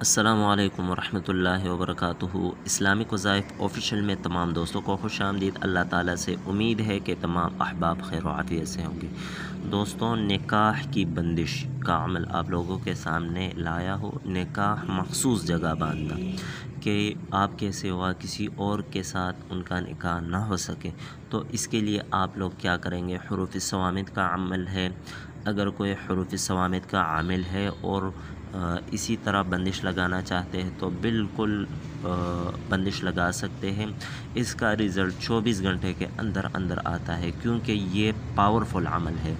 السلام علیکم ورحمۃ اللہ وبرکاتہ۔ اسلامک وظائف آفیشیل میں تمام دوستوں کو خوش آمدید۔ اللہ تعالیٰ سے امید ہے کہ تمام احباب خیر و عافیت سے ہوں گے۔ دوستوں، نکاح کی بندش کا عمل آپ لوگوں کے سامنے لایا ہو۔ نکاح مخصوص جگہ باندھنا کہ آپ کے سوا کسی اور کے ساتھ ان کا نکاح نہ ہو سکے، تو اس کے لیے آپ لوگ کیا کریں گے؟ حروف صوامت کا عمل ہے۔ اگر کوئی حروف صوامت کا عامل ہے اور اسی طرح بندش لگانا چاہتے ہیں تو بالکل بندش لگا سکتے ہیں۔ اس کا رزلٹ 24 گھنٹے کے اندر اندر آتا ہے، کیونکہ یہ پاورفل عمل ہے،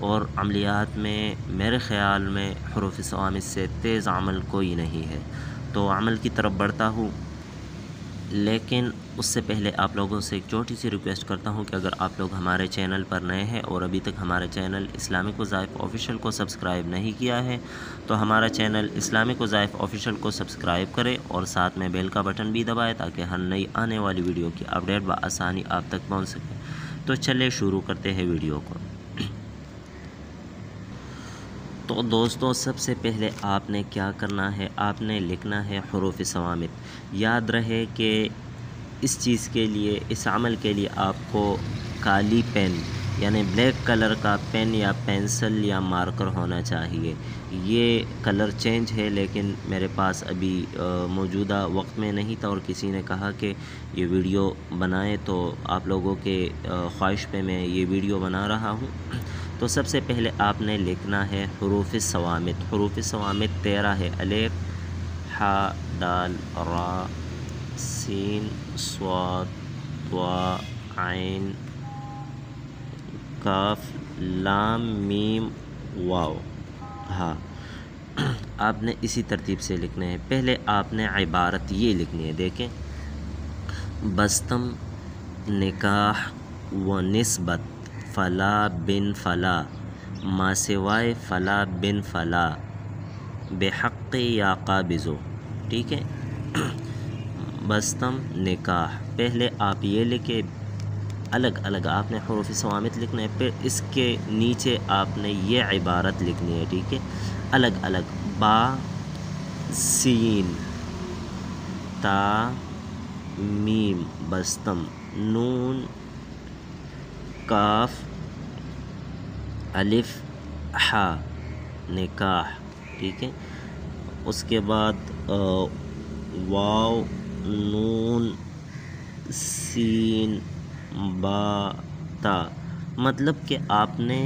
اور عملیات میں میرے خیال میں حروف صوامت سے تیز عمل کوئی نہیں ہے۔ تو عمل کی طرف بڑھتا ہوں، لیکن اس سے پہلے آپ لوگوں سے ایک چھوٹی سی ریکویسٹ کرتا ہوں کہ اگر آپ لوگ ہمارے چینل پر نئے ہیں اور ابھی تک ہمارے چینل اسلامک وظائف آفیشیل کو سبسکرائب نہیں کیا ہے تو ہمارا چینل اسلامک وظائف آفیشیل کو سبسکرائب کرے اور ساتھ میں بیل کا بٹن بھی دبائے تاکہ ہر نئی آنے والی ویڈیو کی اپڈیٹ بآسانی آپ تک پہنچ سکے۔ تو چلے شروع کرتے ہیں ویڈیو کو۔ تو دوستوں، سب سے پہلے آپ نے کیا کرنا ہے؟ آپ نے لکھنا ہے حروف صوامت۔ یاد رہے کہ اس چیز کے لیے، اس عمل کے لیے آپ کو کالی پین یعنی بلیک کلر کا پین یا پینسل یا مارکر ہونا چاہیے۔ یہ کلر چینج ہے، لیکن میرے پاس ابھی موجودہ وقت میں نہیں تھا، اور کسی نے کہا کہ یہ ویڈیو بنائیں، تو آپ لوگوں کے خواہش پہ میں یہ ویڈیو بنا رہا ہوں۔ تو سب سے پہلے آپ نے لکھنا ہے حروف صوامت۔ حروف صوامت 13 ہے: الف، ح، دال، را، سین، صاد، طا، عین، کاف، لام، میم، واو، ہاں۔ آپ نے اسی ترتیب سے لکھنے ہیں۔ پہلے آپ نے عبارت یہ لکھنی ہے، دیکھیں: بستم نکاح و نسبت فلا بن فلا، ما سوائے فلا بن فلا، بحق یا قابضو۔ ٹھیک ہے؟ بستم نکاح، پہلے آپ یہ لکھے، الگ الگ آپ نے حروف صوامت لکھنا ہے، پھر اس کے نیچے آپ نے یہ عبارت لکھنی ہے، ٹھیک ہے؟ الگ الگ: با، سین، تا، میم بستم، نون، کاف، الف، ح نکاح، ٹھیک ہے؟ اس کے بعد واو، نون، سین، با، تا۔ مطلب کہ آپ نے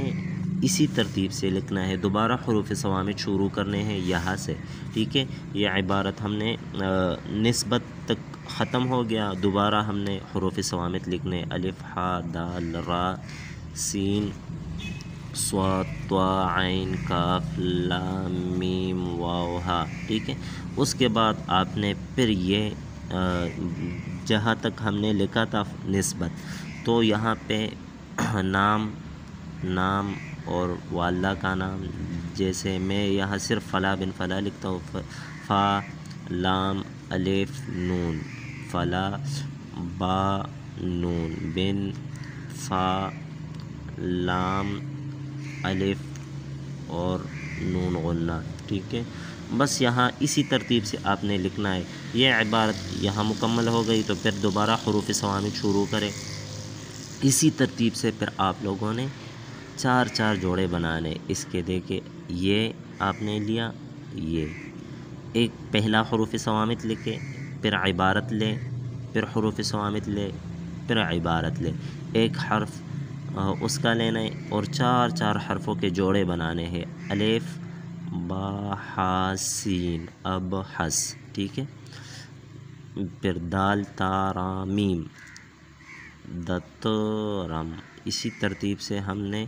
اسی ترتیب سے لکھنا ہے۔ دوبارہ حروف صوامت شروع کرنے ہیں یہاں سے، ٹھیک ہے؟ یہ عبارت ہم نے نسبت تک ختم ہو گیا، دوبارہ ہم نے حروف صوامت لکھنے: الف، ح، دال، را، سین، صاد، طا، عین، کاف، لام، میم، واو، ہا، ٹھیک ہے؟ اس کے بعد آپ نے پھر یہ جہاں تک ہم نے لکھا تھا نسبت، تو یہاں پہ نام اور والدہ کا نام، جیسے میں یہاں صرف فلا بن فلا لکھتا ہوں: فا، لام، الف، نون، فلا، با، نون، بن، فا، لام، الف اور نون غنہ، ٹھیک ہے؟ بس یہاں اسی ترتیب سے آپ نے لکھنا ہے۔ یہ عبارت یہاں مکمل ہو گئی تو پھر دوبارہ حروف صوامت شروع کریں۔ اسی ترتیب سے پھر آپ لوگوں نے 4 جوڑے بنانے اس کے۔ دیکھیں، یہ آپ نے لیا، یہ ایک پہلا حروف صوامت لکھے، پھر عبارت لے، پھر حروف صوامت لے، پھر عبارت لے، ایک حرف اس کا لینا ہے، اور 4 حرفوں کے جوڑے بنانے ہیں: الف، با، ح، سین، اب، حس، ٹھیک ہے؟ پھر دال، تا، را، میم، دترم۔ اسی ترتیب سے ہم نے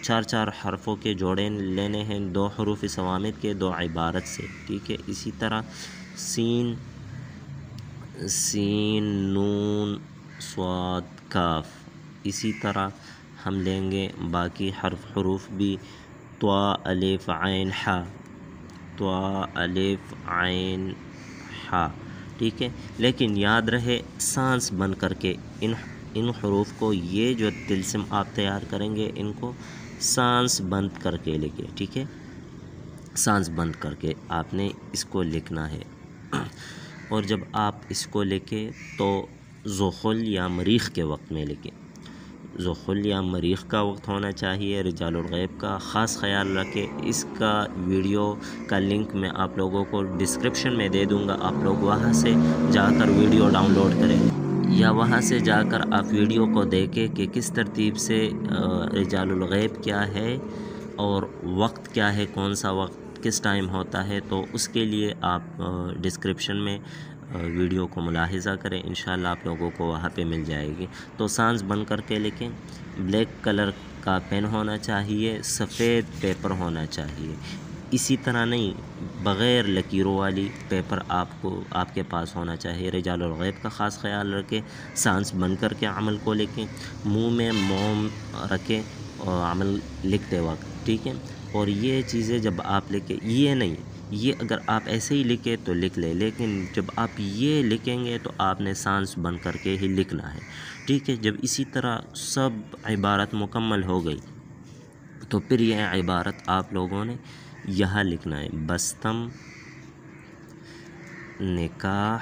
4 حرفوں کے جوڑے لینے ہیں، 2 حروف صوامت کے، 2 عبارت سے، ٹھیک ہے؟ اسی طرح سین، نون، صاد، کاف۔ اسی طرح ہم لیں گے باقی حروف بھی: طا، الف، عین، ح، طا، الف، عین، ح، ٹھیک ہے؟ لیکن یاد رہے سانس بند کر کے ان حروف کو، یہ جو طلسم آپ تیار کریں گے ان کو سانس بند کر کے لکھیں، ٹھیک ہے؟ سانس بند کر کے آپ نے اس کو لکھنا ہے۔ اور جب آپ اس کو لکھیں تو ذوالخل یا مریخ کے وقت میں لکھیں۔ ذوالخل یا مریخ کا وقت ہونا چاہیے۔ رجال الغیب کا خاص خیال رکھیں۔ اس کا ویڈیو کا لنک میں آپ لوگوں کو ڈسکرپشن میں دے دوں گا، آپ لوگ وہاں سے جا کر ویڈیو ڈاؤن لوڈ کریں، یا وہاں سے جا کر آپ ویڈیو کو دیکھیں کہ کس ترتیب سے رجال الغیب کیا ہے اور وقت کیا ہے، کون سا وقت کس ٹائم ہوتا ہے۔ تو اس کے لیے آپ ڈسکرپشن میں ویڈیو کو ملاحظہ کریں، انشاءاللہ آپ لوگوں کو وہاں پہ مل جائے گی۔ تو سانس بند کر کے لکھیں۔ بلیک کلر کا پین ہونا چاہیے، سفید پیپر ہونا چاہیے، اسی طرح نہیں، بغیر لکیروں والی پیپر آپ کے پاس ہونا چاہیے۔ رجال الغیب کا خاص خیال رکھیں، سانس بند کر کے عمل کو لکھیں، منہ میں موم رکھیں اور عمل لکھتے وقت، ٹھیک ہے۔ اور یہ چیزیں جب آپ لکھیں، یہ نہیں، یہ اگر آپ ایسے ہی لکھیں تو لکھ لیں، لیکن جب آپ یہ لکھیں گے تو آپ نے سانس بند کر کے ہی لکھنا ہے، ٹھیک ہے۔ جب اسی طرح سب عبارت مکمل ہو گئی تو پھر یہ عبارت آپ لوگوں نے یہاں لکھنا ہے، بستم نکاح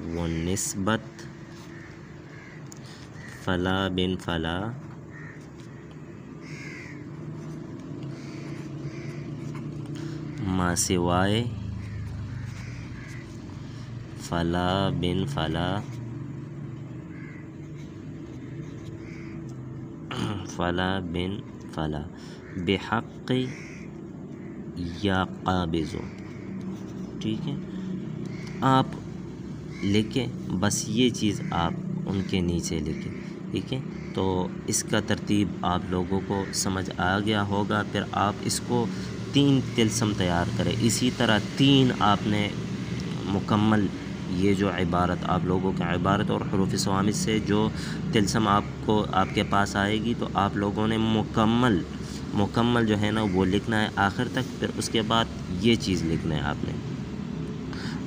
و نسبت فلا بن فلا ما سوائے فلا بن فلا فلا بن فلا بحق یا قابض، ٹھیک ہے۔ آپ لکھیں، بس یہ چیز آپ ان کے نیچے لکھیں، ٹھیک ہے۔ تو اس کا ترتیب آپ لوگوں کو سمجھ آ گیا ہوگا۔ پھر آپ اس کو 3 طلسم تیار کریں، اسی طرح 3 آپ نے مکمل، یہ جو عبارت آپ لوگوں کے عبارت اور حروف ثوابت سے جو طلسم آپ کے پاس آئے گی تو آپ لوگوں نے مکمل جو ہے نا وہ لکھنا ہے آخر تک۔ پھر اس کے بعد یہ چیز لکھنا ہے آپ نے،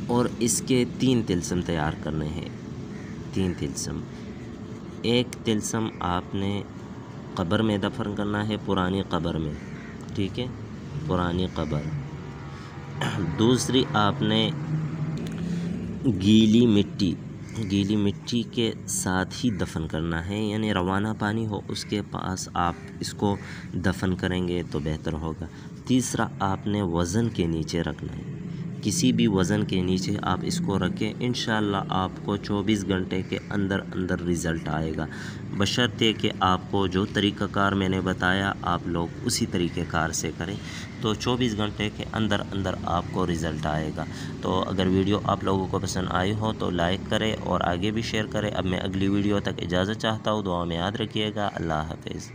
اور اس کے 3 طلسم تیار کرنے ہیں، 3 طلسم۔ ایک طلسم آپ نے قبر میں دفن کرنا ہے، پرانی قبر میں، ٹھیک ہے، پرانی قبر۔ دوسری آپ نے گیلی مٹی کے ساتھ ہی دفن کرنا ہے، یعنی روانہ پانی ہو اس کے پاس آپ اس کو دفن کریں گے تو بہتر ہوگا۔ تیسرا آپ نے وزن کے نیچے رکھنا ہے، کسی بھی وزن کے نیچے آپ اس کو رکھیں، انشاءاللہ آپ کو 24 گھنٹے کے اندر رزلٹ آئے گا، بشرطے کہ آپ کو جو طریقہ کار میں نے بتایا آپ لوگ اسی طریقہ کار سے کریں، تو 24 گھنٹے کے اندر آپ کو رزلٹ آئے گا۔ تو اگر ویڈیو آپ لوگوں کو پسند آئی ہو تو لائک کریں اور آگے بھی شیئر کریں۔ اب میں اگلی ویڈیو تک اجازت چاہتا ہوں، دعا میں یاد رکھیے گا، اللہ حافظ۔